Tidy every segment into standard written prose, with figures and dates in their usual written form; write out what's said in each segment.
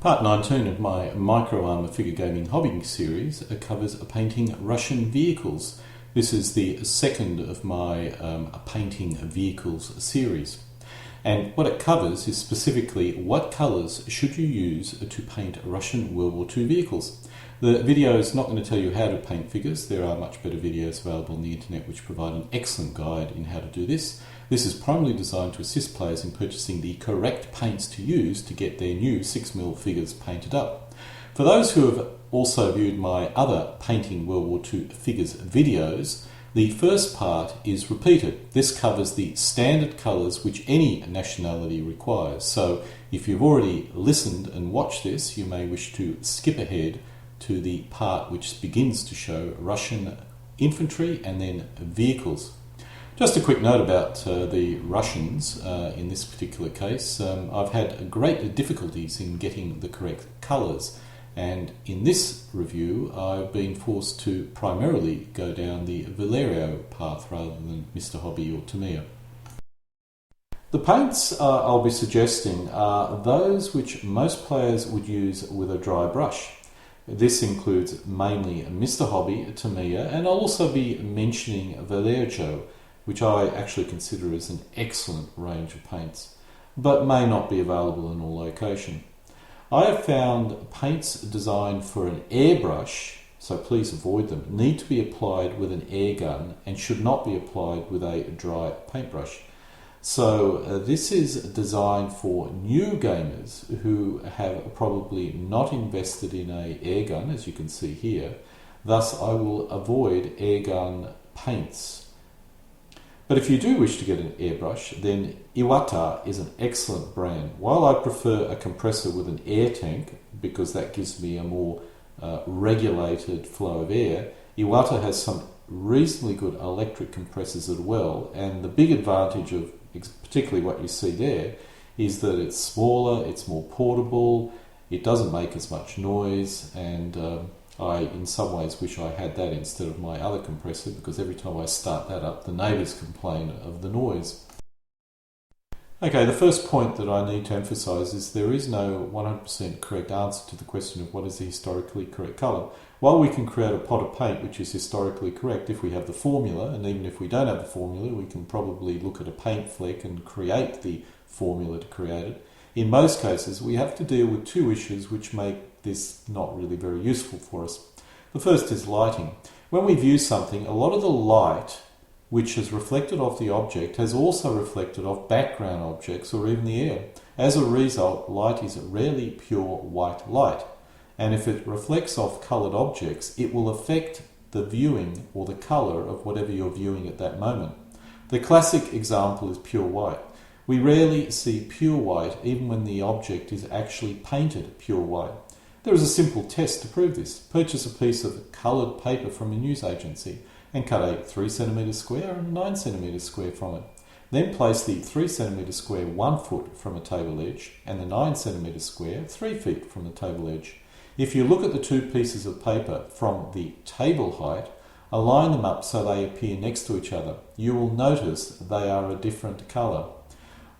Part 19 of my micro armour figure gaming hobby series covers painting Russian vehicles. This is the second of my painting vehicles series. And what it covers is specifically what colours should you use to paint Russian World War II vehicles. The video is not going to tell you how to paint figures. There are much better videos available on the internet which provide an excellent guide in how to do this. This is primarily designed to assist players in purchasing the correct paints to use to get their new 6mm figures painted up. For those who have also viewed my other Painting World War II figures videos, the first part is repeated. This covers the standard colours which any nationality requires. So if you've already listened and watched this, you may wish to skip ahead to the part which begins to show Russian infantry and then vehicles. Just a quick note about the Russians in this particular case. I've had great difficulties in getting the correct colours, and in this review I've been forced to primarily go down the Valerio path rather than Mr. Hobby or Tamiya. The paints I'll be suggesting are those which most players would use with a dry brush. This includes mainly Mr. Hobby, Tamiya, and I'll also be mentioning Valerio, which I actually consider as an excellent range of paints, but may not be available in all locations. I have found paints designed for an airbrush, so please avoid them, need to be applied with an air gun and should not be applied with a dry paintbrush. So this is designed for new gamers who have probably not invested in an air gun, as you can see here. Thus I will avoid air gun paints. But if you do wish to get an airbrush, then Iwata is an excellent brand. While I prefer a compressor with an air tank, because that gives me a more regulated flow of air, Iwata has some reasonably good electric compressors as well, and the big advantage of particularly what you see there is that it's smaller, it's more portable, it doesn't make as much noise, and I in some ways wish I had that instead of my other compressor, because every time I start that up the neighbours complain of the noise. Okay, the first point that I need to emphasise is there is no 100% correct answer to the question of what is the historically correct colour. While we can create a pot of paint which is historically correct if we have the formula, and even if we don't have the formula we can probably look at a paint fleck and create the formula to create it. In most cases we have to deal with two issues which make this not really very useful for us. The first is lighting. When we view something, a lot of the light which is reflected off the object has also reflected off background objects or even the air. As a result, light is rarely pure white light, and if it reflects off coloured objects it will affect the viewing or the colour of whatever you're viewing at that moment. The classic example is pure white. We rarely see pure white even when the object is actually painted pure white. There is a simple test to prove this. Purchase a piece of coloured paper from a news agency and cut a 3cm square and 9cm square from it. Then place the 3cm square 1 foot from a table edge and the 9cm square 3 feet from the table edge. If you look at the two pieces of paper from the table height, align them up so they appear next to each other. You will notice they are a different colour.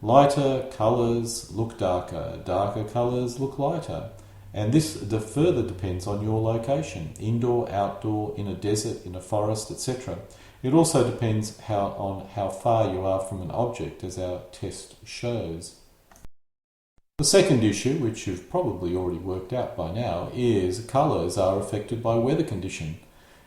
Lighter colours look darker, darker colours look lighter. And this further depends on your location, indoor, outdoor, in a desert, in a forest, etc. It also depends on how far you are from an object, as our test shows. The second issue, which you've probably already worked out by now, is colours are affected by weather condition.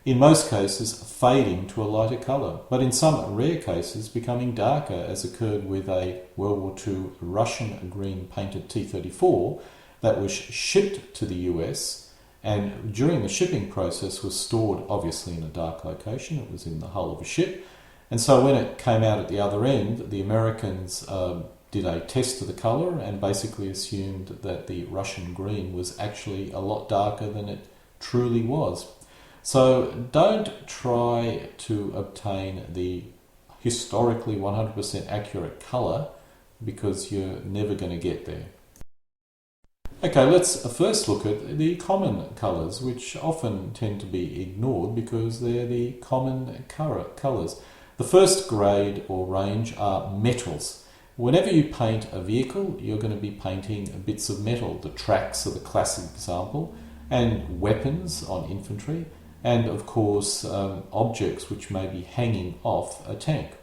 In most cases fading to a lighter colour, but in some rare cases becoming darker, as occurred with a World War II Russian green painted T-34 that was shipped to the US, and during the shipping process was stored obviously in a dark location. It was in the hull of a ship, and so when it came out at the other end, the Americans did a test of the colour and basically assumed that the Russian green was actually a lot darker than it truly was. So don't try to obtain the historically 100% accurate colour, because you're never going to get there. Okay, let's first look at the common colours, which often tend to be ignored because they're the common colours. The first grade or range are metals. Whenever you paint a vehicle, you're going to be painting bits of metal. The tracks are the classic example, and weapons on infantry, and of course objects which may be hanging off a tank,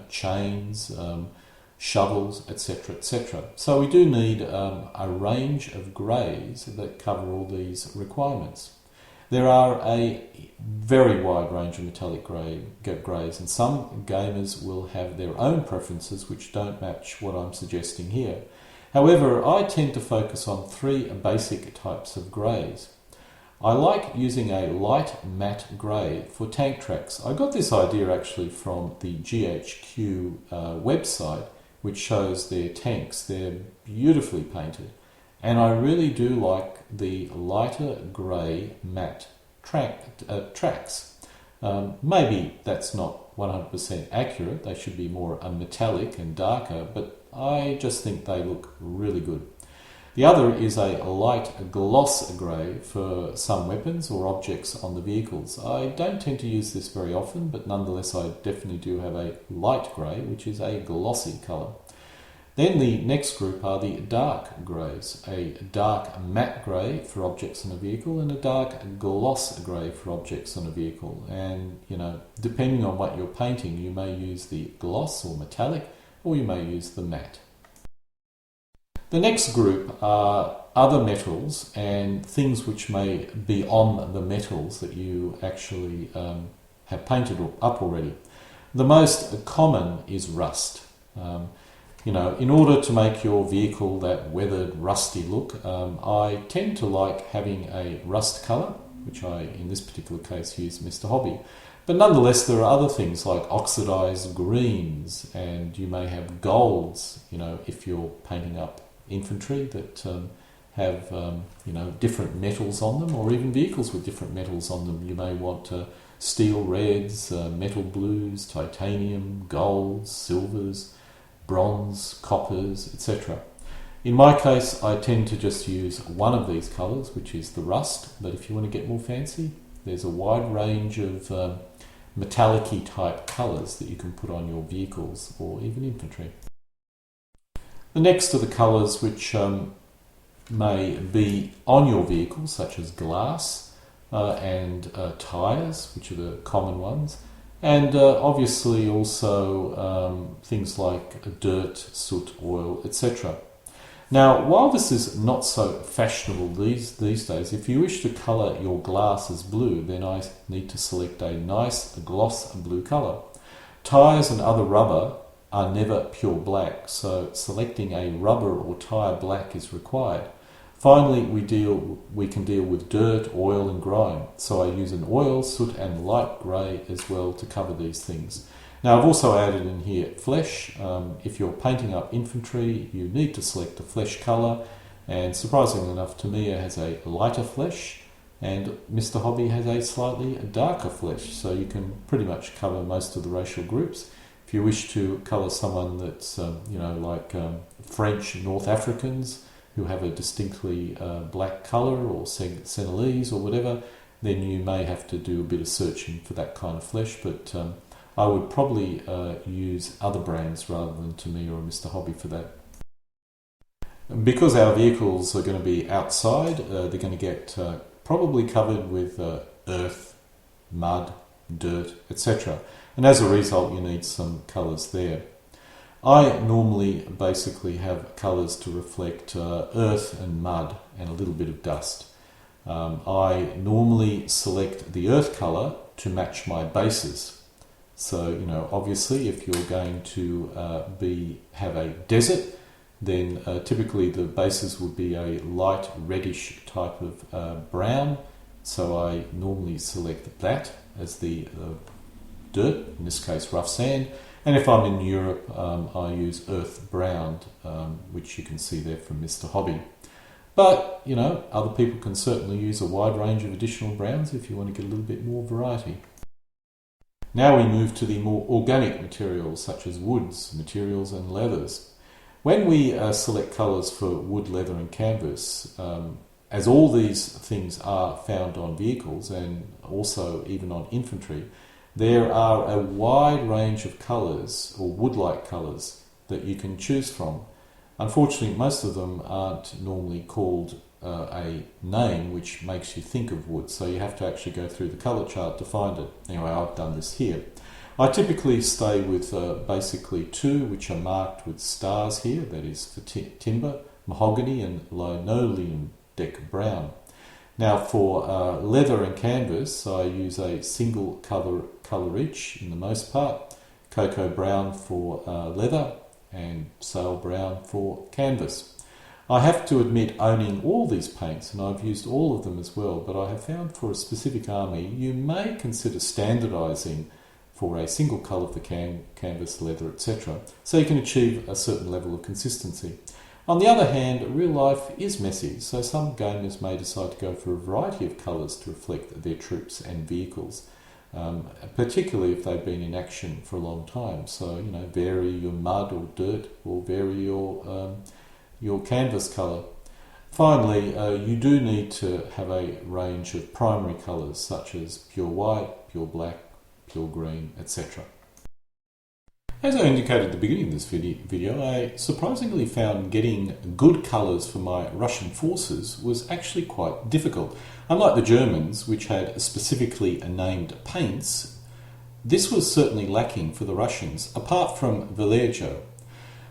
chains, shovels, etc., etc. So we do need a range of greys that cover all these requirements. There are a very wide range of metallic greys, and some gamers will have their own preferences which don't match what I'm suggesting here. However, I tend to focus on three basic types of greys. I like using a light matte grey for tank tracks. I got this idea actually from the GHQ website, which shows their tanks. They're beautifully painted. And I really do like the lighter grey matte tracks. Maybe that's not 100% accurate. They should be more metallic and darker, but I just think they look really good. The other is a light gloss grey for some weapons or objects on the vehicles. I don't tend to use this very often, but nonetheless I definitely do have a light grey, which is a glossy colour. Then the next group are the dark greys, a dark matte grey for objects on a vehicle and a dark gloss grey for objects on a vehicle. And, depending on what you're painting, you may use the gloss or metallic, or you may use the matte. The next group are other metals and things which may be on the metals that you actually have painted up already. The most common is rust. In order to make your vehicle that weathered, rusty look, I tend to like having a rust colour, which I, in this particular case, use Mr. Hobby. But nonetheless, there are other things like oxidised greens, and you may have golds, if you're painting up infantry that have, different metals on them, or even vehicles with different metals on them. You may want steel reds, metal blues, titanium, golds, silvers, bronze, coppers, etc. In my case, I tend to just use one of these colours, which is the rust, but if you want to get more fancy, there's a wide range of metallic-y type colours that you can put on your vehicles or even infantry. The next are the colours which may be on your vehicles, such as glass and tyres, which are the common ones, and obviously also things like dirt, soot, oil, etc. Now, while this is not so fashionable these days, if you wish to colour your glass as blue, then I need to select a nice gloss blue colour. Tyres and other rubber are never pure black, so selecting a rubber or tyre black is required. Finally, we can deal with dirt, oil and grime, so I use an oil, soot and light grey as well to cover these things. Now, I've also added in here flesh. If you're painting up infantry, you need to select a flesh colour, and surprisingly enough, Tamiya has a lighter flesh and Mr. Hobby has a slightly darker flesh, so you can pretty much cover most of the racial groups. If you wish to colour someone that's, like French North Africans who have a distinctly black colour, or Senegalese or whatever, then you may have to do a bit of searching for that kind of flesh, but I would probably use other brands rather than Tamiya or Mr. Hobby for that. Because our vehicles are going to be outside, they're going to get probably covered with earth, mud, dirt, etc. And as a result, you need some colours there. I normally basically have colours to reflect earth and mud and a little bit of dust. I normally select the earth colour to match my bases. So, obviously, if you're going to have a desert, then typically the bases would be a light reddish type of brown. So I normally select that as the dirt, in this case rough sand. And if I'm in Europe, I use earth brown, which you can see there from Mr. Hobby. But, other people can certainly use a wide range of additional browns if you want to get a little bit more variety. Now we move to the more organic materials, such as woods, materials and leathers. When we select colours for wood, leather and canvas, as all these things are found on vehicles and also even on infantry, there are a wide range of colours, or wood-like colours, that you can choose from. Unfortunately, most of them aren't normally called a name which makes you think of wood, so you have to actually go through the colour chart to find it. Anyway, I've done this here. I typically stay with basically two which are marked with stars here, that is for timber, mahogany and linoleum deck brown. Now for leather and canvas, I use a single colour each in the most part, cocoa brown for leather and sail brown for canvas. I have to admit, owning all these paints, and I've used all of them as well, but I have found for a specific army you may consider standardising for a single colour for canvas, leather, etc., so you can achieve a certain level of consistency. On the other hand, real life is messy, so some gamers may decide to go for a variety of colours to reflect their troops and vehicles, particularly if they've been in action for a long time. So, vary your mud or dirt, or vary your canvas colour. Finally, you do need to have a range of primary colours such as pure white, pure black, pure green, etc. As I indicated at the beginning of this video, I surprisingly found getting good colours for my Russian forces was actually quite difficult. Unlike the Germans, which had specifically named paints, this was certainly lacking for the Russians, apart from Vallejo.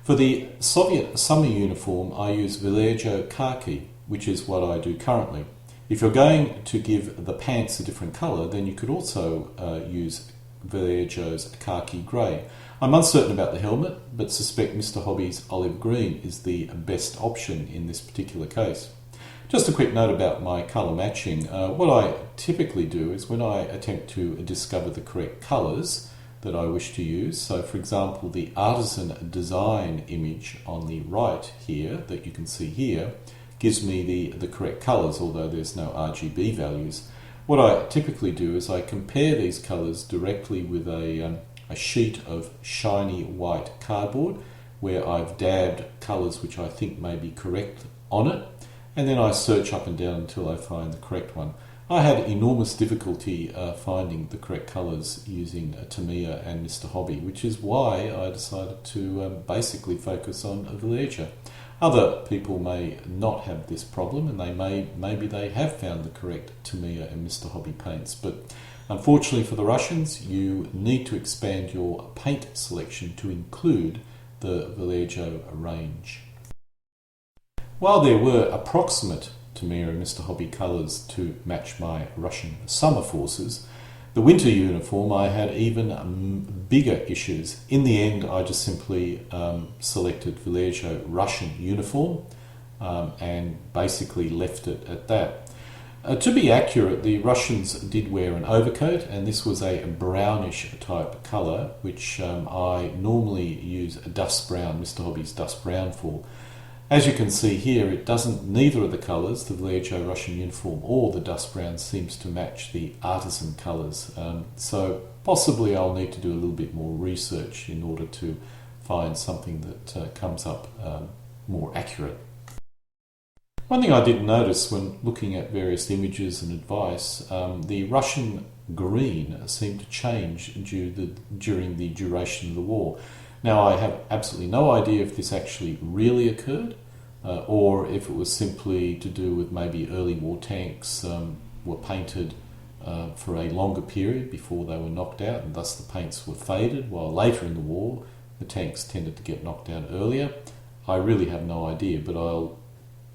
For the Soviet summer uniform, I use Vallejo khaki, which is what I do currently. If you're going to give the pants a different colour, then you could also use Vallejo's khaki grey. I'm uncertain about the helmet, but suspect Mr. Hobby's olive green is the best option in this particular case. Just a quick note about my colour matching. What I typically do is when I attempt to discover the correct colours that I wish to use, so for example the artisan design image on the right here that you can see here gives me the correct colours, although there's no RGB values. What I typically do is I compare these colours directly with a sheet of shiny white cardboard where I've dabbed colours which I think may be correct on it, and then I search up and down until I find the correct one. I had enormous difficulty finding the correct colours using Tamiya and Mr. Hobby, which is why I decided to basically focus on Vallejo. Other people may not have this problem, and maybe they have found the correct Tamiya and Mr. Hobby paints, but unfortunately for the Russians, you need to expand your paint selection to include the Vallejo range. While there were approximate Tamiya and Mr. Hobby colours to match my Russian summer forces, the winter uniform I had even bigger issues. In the end, I just simply selected Vallejo Russian uniform and basically left it at that. To be accurate, the Russians did wear an overcoat, and this was a brownish type colour, which I normally use a dust brown, Mr. Hobby's dust brown for. As you can see here, neither of the colours, the Vallejo Russian uniform or the dust brown, seems to match the artisan colours. So possibly I'll need to do a little bit more research in order to find something that comes up more accurate. One thing I did notice when looking at various images and advice, the Russian green seemed to change during the duration of the war. Now, I have absolutely no idea if this actually really occurred or if it was simply to do with maybe early war tanks were painted for a longer period before they were knocked out, and thus the paints were faded, while later in the war the tanks tended to get knocked out earlier. I really have no idea, but I'll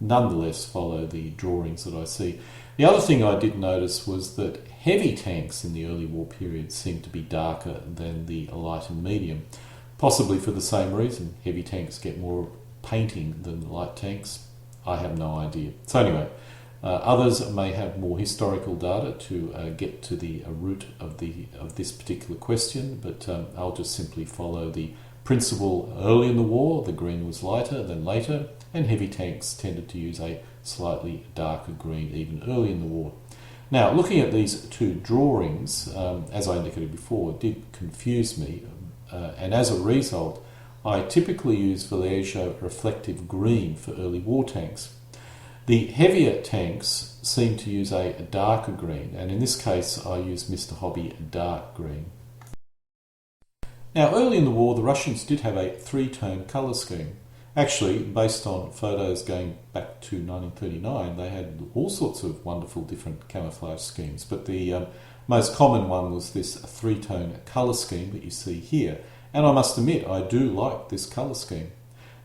nonetheless follow the drawings that I see. The other thing I did notice was that heavy tanks in the early war period seemed to be darker than the light and medium. Possibly for the same reason. Heavy tanks get more painting than light tanks. I have no idea. So anyway, others may have more historical data to get to the root of this particular question, but I'll just simply follow the principle. Early in the war, the green was lighter than later, and heavy tanks tended to use a slightly darker green even early in the war. Now, looking at these two drawings, as I indicated before, did confuse me. And as a result, I typically use Vallejo reflective green for early war tanks. The heavier tanks seem to use a darker green, and in this case I use Mr. Hobby dark green. Now, early in the war, the Russians did have a three-tone colour scheme. Actually, based on photos going back to 1939, they had all sorts of wonderful different camouflage schemes, but the most common one was this three-tone colour scheme that you see here. And I must admit, I do like this colour scheme.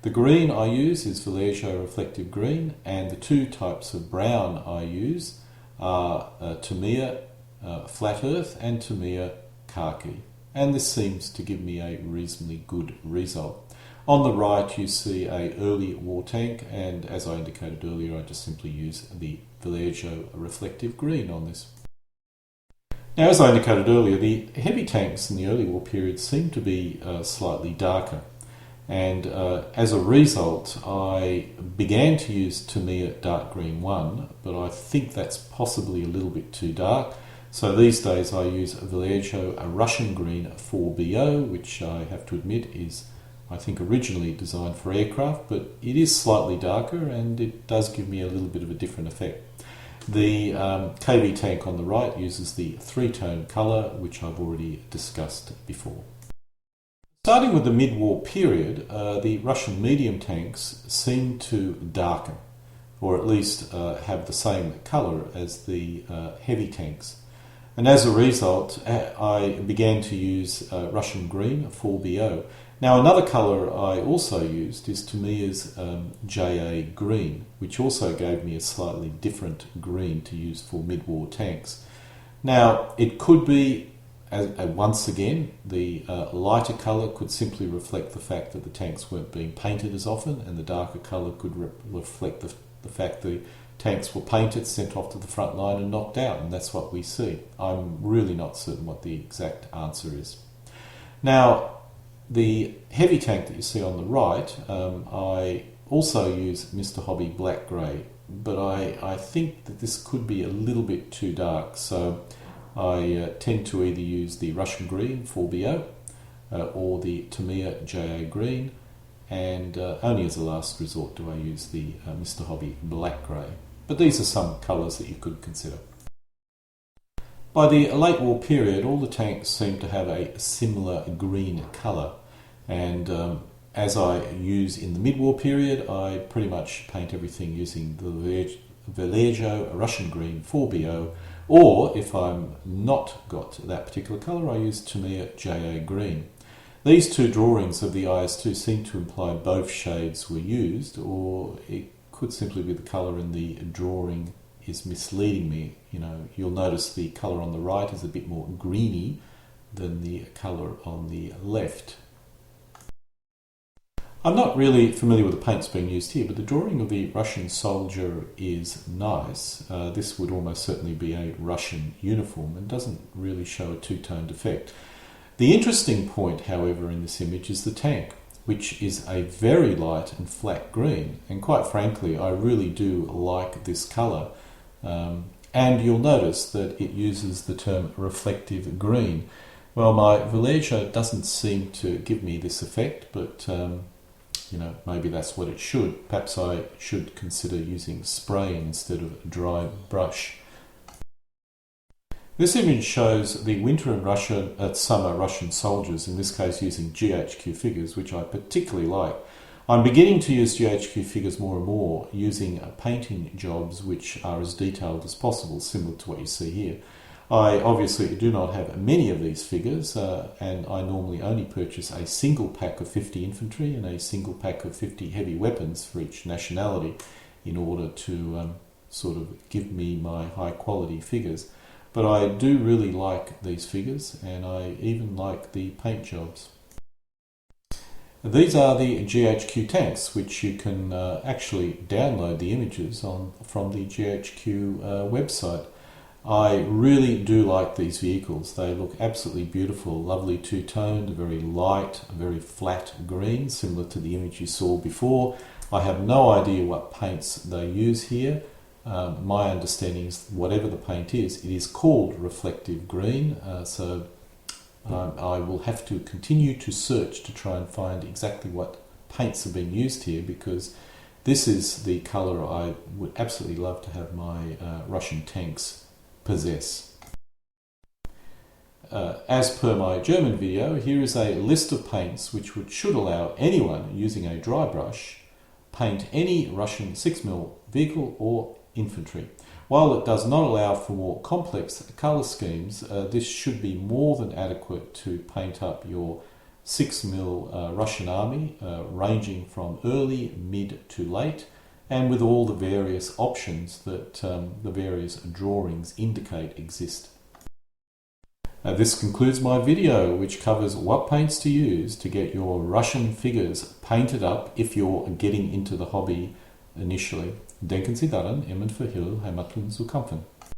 The green I use is Vallejo reflective green, and the two types of brown I use are Tamiya flat earth and Tamiya khaki. And this seems to give me a reasonably good result. On the right you see a early war tank, and as I indicated earlier, I just simply use the Vallejo reflective green on this. Now, as I indicated earlier, the heavy tanks in the early war period seem to be slightly darker, and as a result I began to use Tamiya dark green 1, but I think that's possibly a little bit too dark. So these days I use Vallejo Russian green 4BO, which I have to admit is, I think, originally designed for aircraft, but it is slightly darker and it does give me a little bit of a different effect. The KV tank on the right uses the three-tone colour, which I've already discussed before. Starting with the mid-war period, the Russian medium tanks seem to darken, or at least have the same colour as the heavy tanks. And as a result, I began to use Russian green 4BO. Now, another colour I also used is Tamiya's JA green, which also gave me a slightly different green to use for mid-war tanks. Now, it could be, once again, the lighter colour could simply reflect the fact that the tanks weren't being painted as often, and the darker colour could reflect the fact the tanks were painted, sent off to the front line and knocked out, and that's what we see. I'm really not certain what the exact answer is. Now, the heavy tank that you see on the right, I also use Mr. Hobby Black Grey, but I think that this could be a little bit too dark, so I tend to either use the Russian green 4BO or the Tamiya JA green, and only as a last resort do I use the Mr. Hobby Black Grey. But these are some colours that you could consider. By the late war period, all the tanks seem to have a similar green colour, and as I use in the mid-war period, I pretty much paint everything using the Vallejo Russian green 4BO, or if I'm not got that particular colour, I use Tamiya JA green. These two drawings of the IS-2 seem to imply both shades were used, or it could simply be the colour in the drawing is misleading me. You know, you'll notice the colour on the right is a bit more greeny than the colour on the left. I'm not really familiar with the paints being used here, but the drawing of the Russian soldier is nice. This would almost certainly be a Russian uniform and doesn't really show a two-toned effect. The interesting point, however, in this image is the tank, which is a very light and flat green, and quite frankly I really do like this colour. And you'll notice that it uses the term reflective green. Well, my Vallejo doesn't seem to give me this effect, but you know, maybe that's what it should. Perhaps I should consider using spray instead of a dry brush. This image shows the winter and summer Russian soldiers, in this case using GHQ figures, which I particularly like. I'm beginning to use GHQ figures more and more, using painting jobs which are as detailed as possible, similar to what you see here. I obviously do not have many of these figures, and I normally only purchase a single pack of 50 infantry and a single pack of 50 heavy weapons for each nationality in order to sort of give me my high quality figures. But I do really like these figures, and I even like the paint jobs. These are the GHQ tanks, which you can actually download the images from the GHQ website. I really do like these vehicles. They look absolutely beautiful, lovely two-toned, very light, very flat green, similar to the image you saw before. I have no idea what paints they use here. My understanding is whatever the paint is, it is called reflective green, so I will have to continue to search to try and find exactly what paints have been used here, because this is the colour I would absolutely love to have my Russian tanks possess. as per my German video, here is a list of paints which should allow anyone using a dry brush paint any Russian 6mm vehicle or infantry. While it does not allow for more complex colour schemes, this should be more than adequate to paint up your 6mm Russian army, ranging from early, mid to late, and with all the various options that the various drawings indicate exist. This concludes my video, which covers what paints to use to get your Russian figures painted up if you're getting into the hobby initially. Denken Sie daran, immer für Hill, Heimatland zu kämpfen.